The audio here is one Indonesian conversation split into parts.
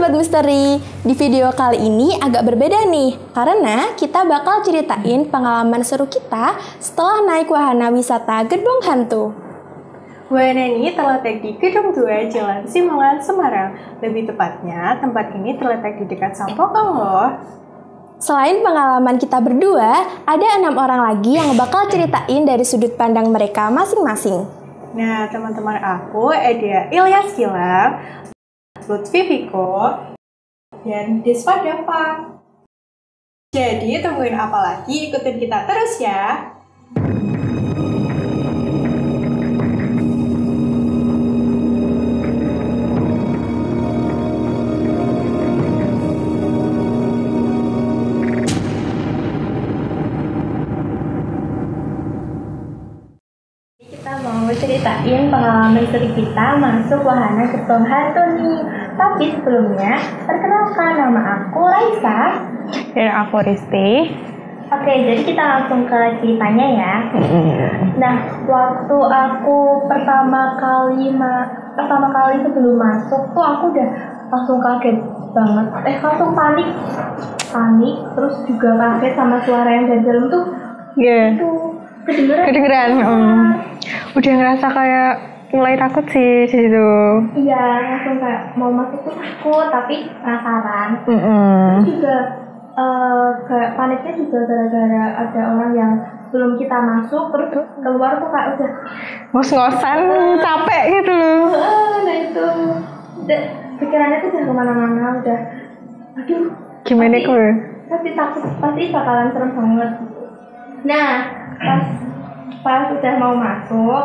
Sobat Misteri, di video kali ini agak berbeda nih, karena kita bakal ceritain pengalaman seru kita setelah naik wahana wisata Gerbong Hantu. Wahana ini terletak di Gedung 2 Jalan Simongan, Semarang. Lebih tepatnya, tempat ini terletak di dekat Sampokong loh. Selain pengalaman kita berdua, ada 6 orang lagi yang bakal ceritain dari sudut pandang mereka masing-masing. Nah, teman-teman aku ada Ilyas Gilang, Lutfi Viko, dan Desva Dava. Jadi tungguin apa lagi? Ikutin kita terus ya. Kita mau ceritain pengalaman seru kita masuk wahana Gerbong Hantu nih. Tapi sebelumnya, perkenalkan, nama aku Raisa. Dan aku Risti. Oke, jadi kita langsung ke ceritanya ya. Nah, waktu aku pertama kali sebelum masuk tuh aku udah langsung kaget banget. Langsung panik, terus juga kaget sama suara yang dari dalam tuh. Iya. Itu kedengeran. Udah ngerasa kayak mulai takut sih di situ. Iya, langsung kayak mau masuk tuh takut, tapi penasaran. Terus juga kayak paniknya juga gara-gara ada orang yang belum kita masuk terus keluar tuh kayak udah Ngos-ngosan, capek gitu loh. Nah itu udah, pikirannya tuh udah kemana-mana, udah aduh Gimana gue? pasti takut, pasti bakalan serem banget. Nah pas udah mau masuk,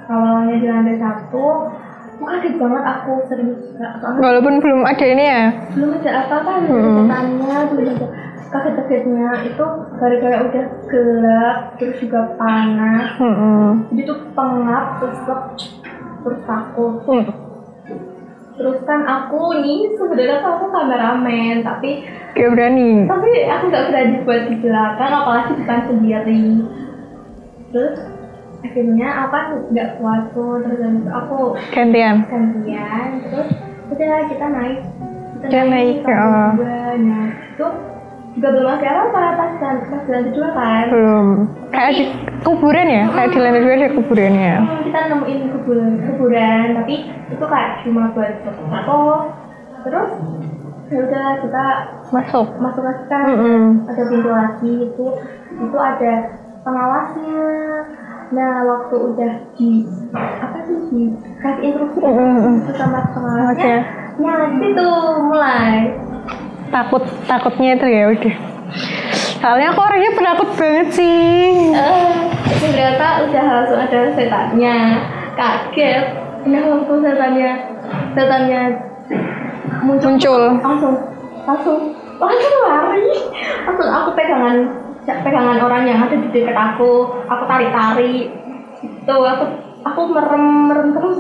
awalnya di lantai 1, aku kaget banget, aku serius. Walaupun belum ada ini ya? Belum ada apa-apa, belum ada kaget-kagetnya itu gara-gara udah gelap, terus juga panas. Jadi tuh pengap, terus takut. Terus kan aku nih sebenarnya aku kameramen, tapi Gak berani. aku nggak berani buat di belakang, apalagi bukan sendiri. Terus akhirnya apa nggak kuat tuh, terus aku Gantian. terus udah kita naik Ya. Nah itu juga belum ada apa-apa pas jalan kedua kan. Belum. Kayak di kuburan ya? Kayak di lantai 2 ada kuburannya. Kita nemuin kuburan, tapi itu kayak cuma buat foto. Terus ya udah kita Masuk lagi kan. Ada pintu lagi, itu ada pengawasnya. Nah waktu udah dikasih instruksi sama pengawasnya, nah itu mulai takutnya itu ya udah. Soalnya aku orangnya penakut banget sih. Ternyata udah langsung ada setannya, kaget. Nah waktu setannya muncul langsung lari. Langsung aku pegangan orang yang ada di dekat aku tarik itu, aku merem terus,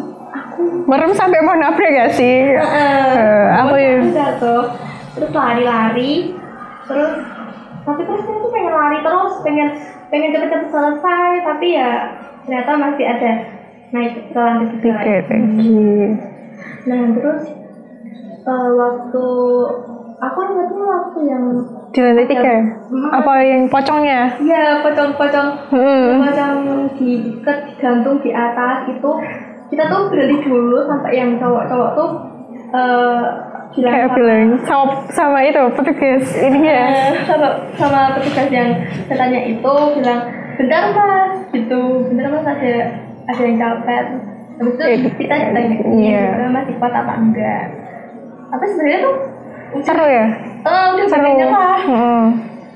Merem sampai mau nabrak gak sih? Aku jatuh, terus lari tapi terus aku pengen lari terus, pengen cepet-cepet selesai, tapi ya ternyata masih ada naik ke lantai 3 lagi. Nah terus waktu aku ingatnya waktu yang di lantai 3 apa yang pocongnya? Iya, pocong digantung di atas itu. Kita tuh berhenti dulu sampai yang cowok tuh bilang sama itu petugas ini ya. Sama petugas yang katanya itu bilang, bentar mas ada yang capek. Habis itu kita ditanya masih kuat apa enggak. Tapi sebenarnya tuh seru ya? Udah seru lah.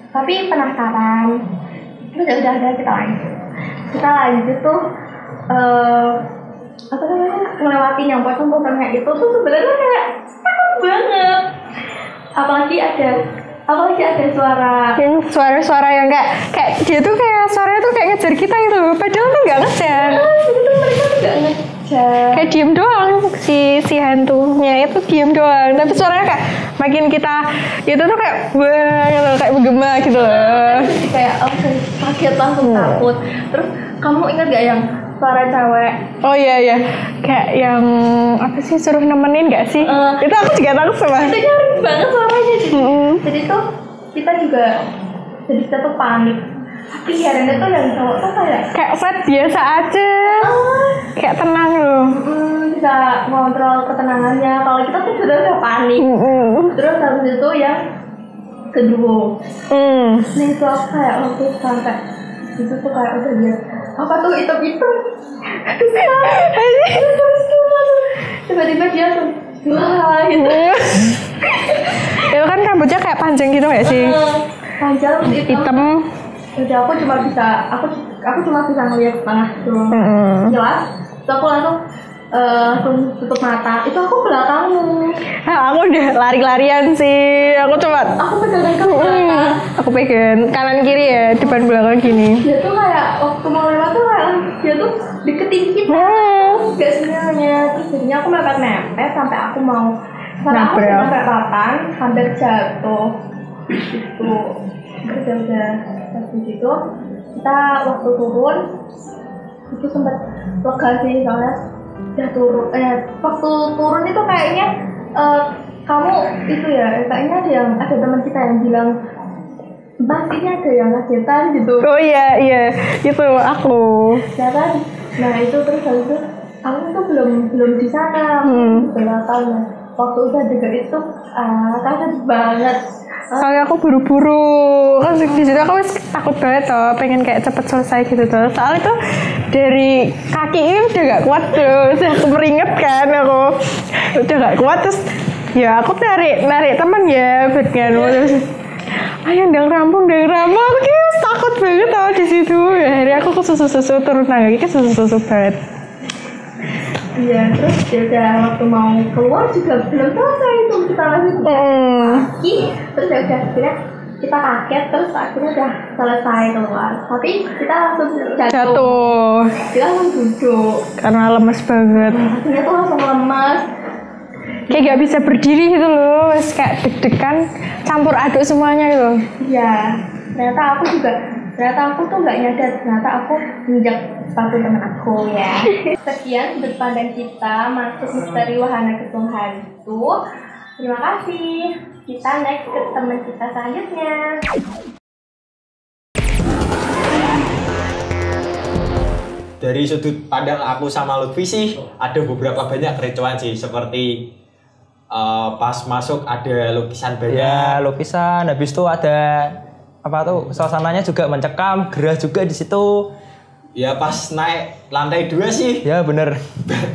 Tapi penasaran. Terus udah kita lanjut tuh ngelewatin yang pocong-pocongnya itu tuh sebenarnya kayak takut banget. Apalagi ada suara yang kayak dia tuh kayak suaranya tuh kayak ngejar kita gitu loh, padahal tuh nggak ngejar. Itu mereka tuh nggak ngejar, kayak diem doang, si hantunya itu diem doang, tapi suaranya kayak makin kita itu tuh kayak wah gitu, kayak menggema gitu loh. Kayak langsung kaget, langsung takut. Terus kamu ingat gak yang suara cewek. Oh iya, kayak yang apa sih, suruh nemenin gak sih? Itu aku juga takut sama. Itu nyaring banget suaranya. Jadi tuh kita tuh panik. Tapi herannya tuh yang cowok tuh kayak flat biasa aja. Kayak tenang loh. Bisa ngontrol ketenangannya. Kalau kita tuh sudah panik. Terus habis itu yang kedua. Nah itu aku kayak waktu sampai itu tuh kayak udah lihat apa tuh hitam-hitam. Tiba-tiba dia tuh wah gitu. Itu kan rambutnya kayak panjang gitu gak sih? Panjang hitam. Udah aku cuma bisa ngeliat tengah tuh jelas. Terus aku langsung tutup mata. Itu aku belakangmu. Aku udah lari-larian sih. Aku pegang belakang. Aku pegang kanan kiri ya, depan belakang gini. Dia tuh kayak waktu mau lewat tuh kayak dia tuh deketin kita. Gak sebenarnya. Terus jadinya aku mepet sampai aku mau nabrak papan, hampir jatuh. Itu udah habis itu kita waktu turun itu sempat lega sih soalnya udah turun. Waktu turun itu kayaknya kamu itu ya kayaknya ada teman kita yang bilang Mas ini ada yang kagetan gitu. Oh iya itu aku. Ya kan? Nah itu terus habis itu aku tuh belum di sana belakang. Waktu udah deket itu kaget banget. Soalnya aku buru-buru kan di situ aku takut banget tuh, pengen kayak cepet selesai gitu tuh. Soalnya tuh dari kaki ini udah gak kuat tuh, udah kemeringet kan aku, udah gak kuat terus ya aku narik teman ya bagian terus ayo ndang rampung aku kayak takut banget tau di situ. Ya akhirnya aku kesusu turun tangga kayak kesusu banget. Iya, terus ya waktu mau keluar juga belum selesai itu kita lagi kaki, terus ya udah akhirnya kita kaget terus akhirnya udah selesai keluar. Tapi kita langsung jatuh. Kita langsung duduk karena lemes banget. Akhirnya tuh langsung lemes. Kayak gak bisa berdiri gitu loh, kayak deg-degan campur aduk semuanya gitu. Iya, ternyata aku tuh nggak nyadar ternyata aku injak sepatu teman aku ya. Sekian sudut pandang kita masuk misteri wahana gedung hantu. Terima kasih. Kita next ke teman kita selanjutnya. Dari sudut pandang aku sama Lutfi sih ada beberapa banyak kericuan sih, seperti pas masuk ada lukisan banyak. Ya lukisan, habis itu ada apa tuh suasananya juga mencekam, gerah juga di situ. Ya pas naik lantai 2 sih. Ya bener.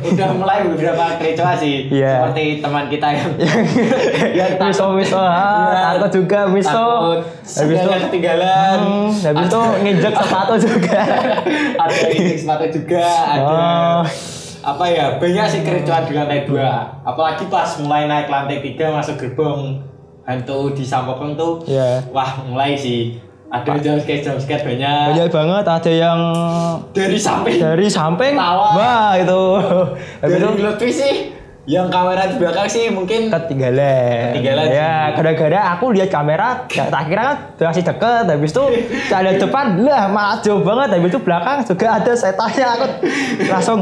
Udah mulai beberapa kericuan sih. Yeah. Seperti teman kita yang miso takut juga miso. Habis itu ketinggalan. Habis itu nginjek sepatu juga. Ada nginjek sepatu juga. Ada apa ya, banyak sih kericuan di lantai 2. Apalagi pas mulai naik lantai 3 masuk gerbong hantu di Sampokong tuh. Wah mulai sih ada jumpscare banyak banget. Ada yang dari samping tawa. Wah itu habis itu Lutfi sih yang kamera di belakang sih mungkin ketinggalan ya sih. Gara-gara aku lihat kamera tak kira kan masih deket, habis itu ada depan lah malah jauh banget, habis itu belakang juga ada setannya, aku langsung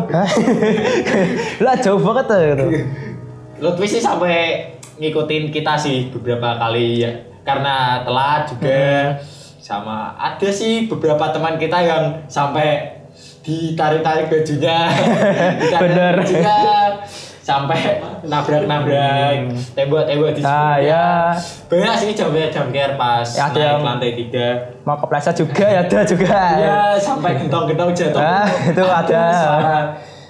lah jauh banget gitu. Lutfi sih sampai ngikutin kita sih beberapa kali ya, karena telat juga. Sama ada sih beberapa teman kita yang sampai ditarik-tarik bajunya, bener bajunya, sampai nabrak-nabrak tembok-tembok di sini. Ya. Banyak sih jam-jam pas naik lantai 3. Mau kepleset juga ya ada juga. Ya sampai gentong-gentong jatuh. Itu ada.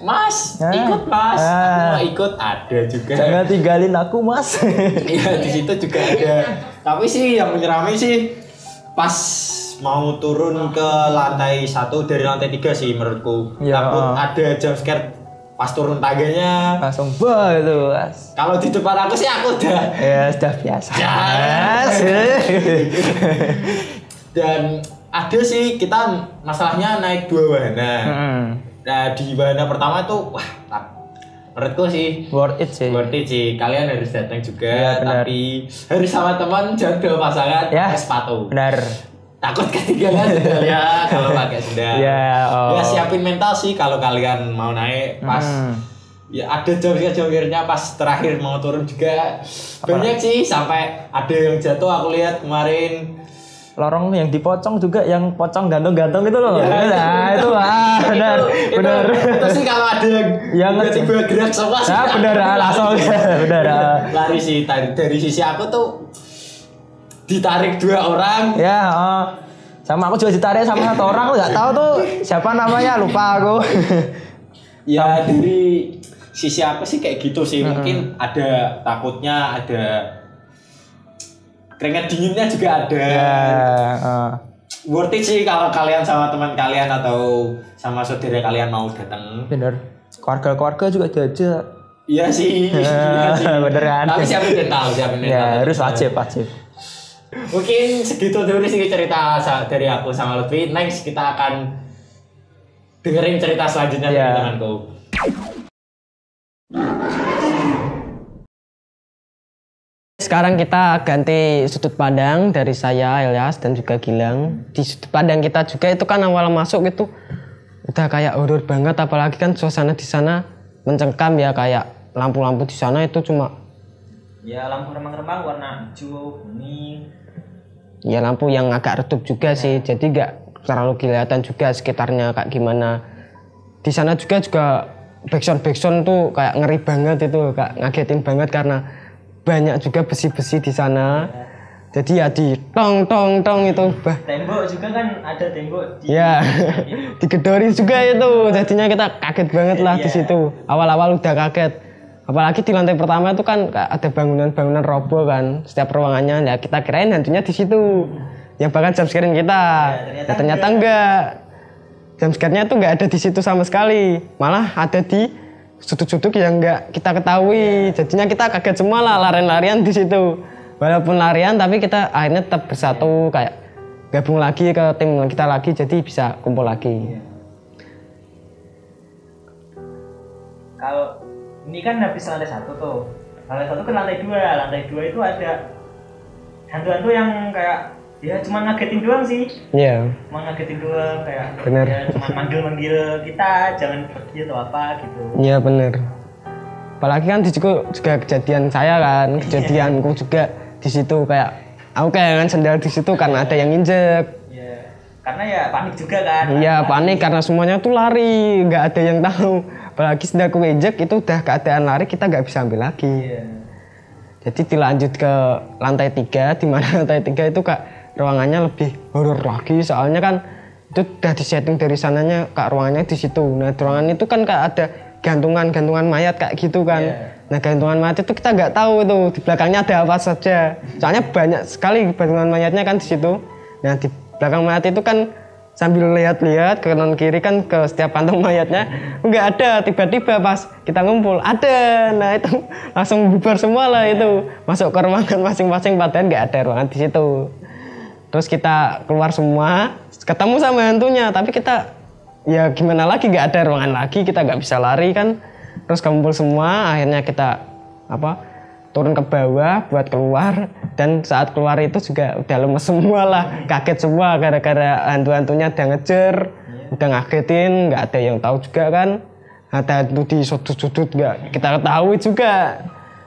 Mas, ikut mas. Aku mau ikut, ada juga. Jangan tinggalin aku mas. Iya di situ juga ada. Tapi sih yang menyerami sih pas mau turun ke lantai 1 dari lantai 3 sih menurutku. Takut ada jumpscare pas turun tangganya. Langsung bah itu. Kalau di depan aku sih aku udah. Ya sudah biasa. Dan ada sih kita masalahnya naik 2 wahana. Nah di wahana pertama tuh wah menurutku sih worth it sih. Kalian harus datang juga, ya, tapi harus sama teman, jangan bawa pasangan, ya, sepatu. Benar. takut ketinggalan sendal ya kalau pakai sendal. Ya, Ya siapin mental sih kalau kalian mau naik pas ya ada jam-jamnya pas terakhir mau turun juga. Banyak sih sampai ada yang jatuh aku lihat kemarin. Lorong yang dipocong juga, yang pocong gantung-gantung itu loh. Ya, Nah, itu benar. Benar. Itu sih kalau ada yang tiba-tiba gerak semua sih. Nah, benar langsung. Benar. Lari sih dari sisi aku tuh ditarik 2 orang. Ya, sama aku juga ditarik sama 1 orang, aku nggak tahu tuh siapa namanya, lupa aku. Ya dari sisi aku sih kayak gitu sih. Mungkin ada takutnya, ada keringat dinginnya juga ada. Worth it sih kalau kalian sama teman kalian atau sama saudara kalian mau datang. Bener. Keluarga juga diajak. Iya sih. Iya sih. Bener kan? Tapi siapin mental. Ya, harus wajib. Mungkin segitu dulu sih cerita dari aku sama Lutfi. Next kita akan dengerin cerita selanjutnya dari temanku. Sekarang kita ganti sudut pandang dari saya, Ilyas, dan juga Gilang. Di sudut pandang kita juga itu kan awal masuk itu udah kayak horor banget, apalagi kan suasana di sana mencengkam ya, kayak lampu-lampu di sana itu cuma ya lampu remang-remang warna hijau, kuning. Ya lampu yang agak redup juga sih, jadi nggak terlalu kelihatan juga sekitarnya kayak gimana. Di sana juga backsound tuh kayak ngeri banget itu, kayak ngagetin banget karena banyak juga besi-besi di sana. Jadi ya di tong itu Tembok juga kan ada tembok di digedori juga itu. Jadinya kita kaget banget lah di situ. Awal-awal udah kaget. Apalagi di lantai pertama itu kan ada bangunan-bangunan roboh kan. Setiap ruangannya ya kita kirain hantunya di situ. Yang bahkan jumpscare-in kita. Ternyata enggak. Jumpscare-nya tuh enggak ada di situ sama sekali. Malah ada di sudut-sudut yang nggak kita ketahui, jadinya kita kaget semua lah, larian-larian di situ. Walaupun larian tapi kita akhirnya tetap bersatu, kayak gabung lagi ke tim kita lagi, jadi bisa kumpul lagi. Kalau ini kan habis lantai 1 tuh, lantai 1 ke lantai 2 itu ada hantu-hantu yang kayak ya cuma ngagetin doang sih. Iya. Cuma ngagetin doang kayak. Bener. Ya cuma manggil kita jangan pergi atau apa gitu. Iya bener. Apalagi kan di situ juga kejadian saya kan, kejadianku juga di situ kayak aku kehilangan sendal di situ karena ada yang injek. Iya. Karena ya panik juga kan. Iya panik karena semuanya tuh lari, nggak ada yang tahu. Apalagi sendalku injek itu udah keadaan lari, kita nggak bisa ambil lagi. Iya. Jadi dilanjut ke lantai 3, di mana lantai 3 itu kak ruangannya lebih horor lagi, soalnya kan itu udah disetting dari sananya kak ruangannya di situ. Nah di ruangan itu kan kak ada gantungan mayat kayak gitu kan. Nah gantungan mayat itu kita nggak tahu itu di belakangnya ada apa saja. Soalnya banyak sekali gantungan mayatnya kan di situ. Nah di belakang mayat itu kan sambil lihat-lihat ke kanan kiri kan ke setiap kantong mayatnya nggak ada. Tiba-tiba pas kita ngumpul ada. Nah itu langsung bubar semua lah itu, masuk ke ruangan masing-masing padahal nggak ada ruangan di situ. Terus kita keluar semua, ketemu sama hantunya, tapi kita ya gimana lagi, nggak ada ruangan lagi, kita nggak bisa lari kan. Terus kumpul semua, akhirnya kita turun ke bawah buat keluar, dan saat keluar itu juga udah lemes semua lah, kaget semua gara-gara hantu-hantunya udah ngejar, udah ngagetin, nggak ada yang tahu juga kan. Ada hantu di sudut-sudut nggak kita ketahui juga.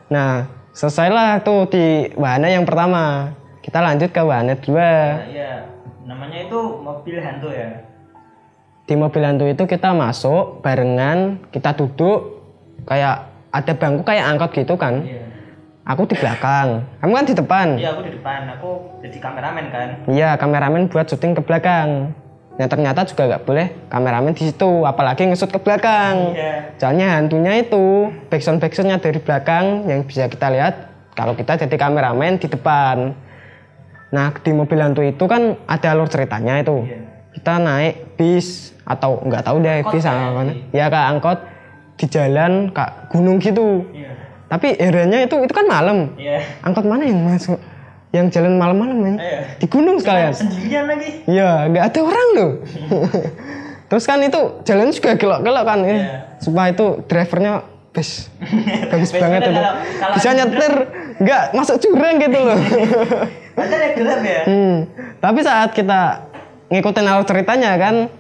Nah selesailah tuh di wahana yang pertama. Kita lanjut ke wahana 2. Nah, iya, namanya itu mobil hantu ya. Di mobil hantu itu kita masuk barengan, kita duduk kayak ada bangku kayak angkot gitu kan. Iya. Aku di belakang, kamu kan di depan. Iya, aku di depan, aku jadi kameramen kan. Iya, kameramen buat syuting ke belakang. Nah ternyata juga nggak boleh kameramen di situ, apalagi ngesut ke belakang. Iya. Soalnya hantunya itu backsoundnya dari belakang yang bisa kita lihat kalau kita jadi kameramen di depan. Nah di mobil hantu itu kan ada alur ceritanya itu. Iya. Kita naik bis atau nggak tahu deh Angkot bis sama mana. sih. Ya kayak angkot di jalan kayak gunung gitu. Iya. Tapi areanya itu kan malam. Iya. Angkot mana yang masuk? Yang jalan malam-malam men? Iya. Di gunung sekalian. Sendirian lagi. Iya, nggak ada orang loh. Terus kan itu jalan juga gelok-gelok kan. Iya. Supaya itu drivernya bagus Best banget itu. kalau Bisa nyetir nggak masuk jurang gitu loh. Padahal gelap ya. Tapi saat kita ngikutin alur ceritanya kan,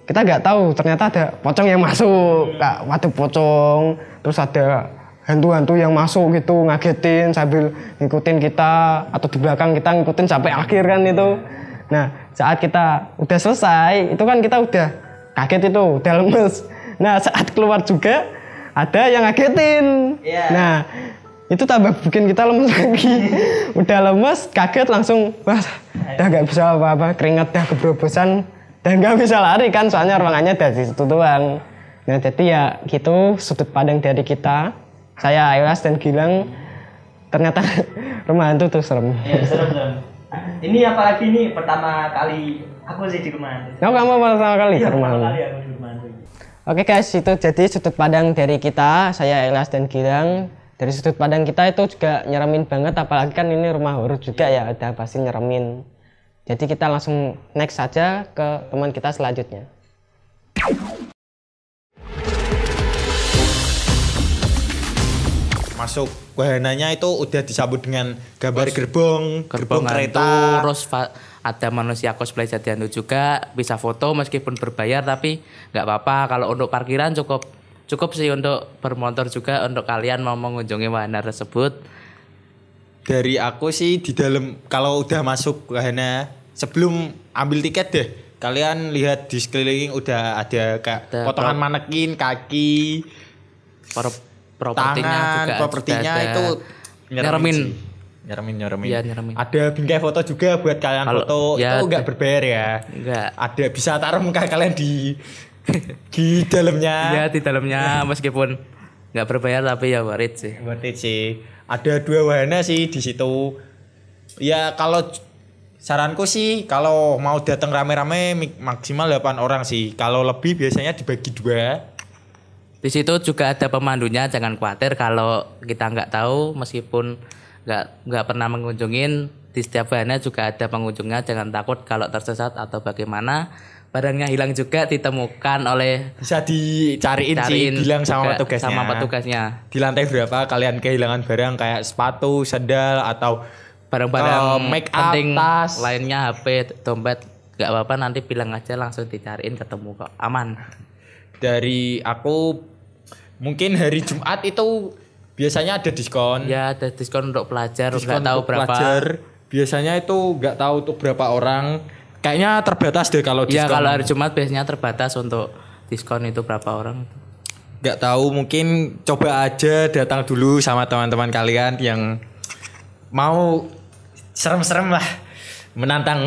kita nggak tahu ternyata ada pocong yang masuk, kak, waduh pocong, terus ada hantu-hantu yang masuk gitu ngagetin sambil ngikutin kita atau di belakang kita ngikutin sampai akhir kan itu. Nah saat kita udah selesai itu kan kita udah kaget itu, udah lemes. Nah saat keluar juga ada yang ngagetin. Nah itu tambah bikin kita lemes lagi. Udah lemes, kaget langsung, wah udah nggak bisa apa-apa, keringat dah keberobosan, dan nggak bisa lari kan soalnya ruangannya dari situ doang. Nah jadi ya gitu sudut pandang dari kita. Saya Ilyas dan Gilang, ternyata rumah hantu tuh serem. Iya serem. Ini apalagi ini pertama kali aku sih di rumah hantu. Oh, kamu pertama kali ke rumah hantu? Pertama kali aku di rumah hantu. Oke guys, itu jadi sudut pandang dari kita. Saya Ilyas dan Gilang. Dari sudut pandang kita itu juga nyeremin banget, apalagi kan ini rumah horor juga ya, udah pasti nyeremin. Jadi kita langsung next saja ke teman kita selanjutnya. Masuk wahananya itu udah disambut dengan gambar gerbong kereta, hantu, terus ada manusia cosplay jadi hantu juga, bisa foto meskipun berbayar tapi nggak apa-apa. Kalau untuk parkiran cukup sih untuk bermotor juga untuk kalian mau mengunjungi wahana tersebut. Dari aku sih di dalam kalau udah masuk wahana sebelum ambil tiket deh, kalian lihat di sekeliling udah ada kayak potongan manekin, kaki, propertinya itu nyeremin. Iya, nyeremin. Ada bingkai foto juga buat kalian foto, ya, itu enggak berbayar ya. Enggak. Ada bisa taruh muka kalian di dalamnya. Iya, di dalamnya meskipun nggak berbayar tapi ya worth it sih. Ada 2 wahana sih di situ. Ya kalau saranku sih kalau mau datang rame-rame maksimal 8 orang sih. Kalau lebih biasanya dibagi 2. Di situ juga ada pemandunya, jangan khawatir kalau kita nggak tahu, meskipun nggak pernah mengunjungin, di setiap wahana juga ada pengunjungnya, jangan takut kalau tersesat atau bagaimana. Barangnya hilang juga ditemukan oleh, bisa dicariin sih, bilang sama petugasnya. Di lantai berapa kalian kehilangan barang kayak sepatu, sandal atau barang-barang make up, penting tas lainnya, HP, dompet, nggak apa-apa, nanti bilang aja langsung dicariin, ketemu kok, aman. Dari aku mungkin hari Jumat itu biasanya ada diskon. Ya, ada diskon untuk pelajar, nggak tahu berapa. Pelajar biasanya itu nggak tahu untuk berapa orang. Kayaknya terbatas deh kalau diskon. Ya, kalau hari Jumat biasanya terbatas untuk diskon itu berapa orang. Nggak tahu, mungkin coba aja datang dulu sama teman-teman kalian yang mau serem-serem lah. Menantang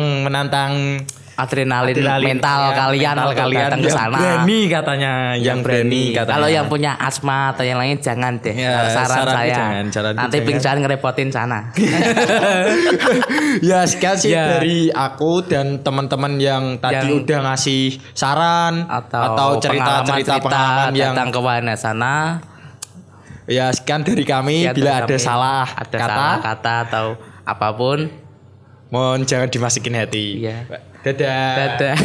adrenalin mental kalian datang ke sana. Berani katanya, yang berani katanya. Kalau yang punya asma atau yang lain jangan deh. Ya, saran saya. Nanti pingsan ngerepotin sana. Ya sekian sih dari aku dan teman-teman yang tadi udah ngasih saran atau cerita-cerita pengalaman yang datang ke wahana sana. Ya sekian dari kami. Bila ada salah kata atau apapun, mohon jangan dimasukin hati. Iya. Dadah. Dadah.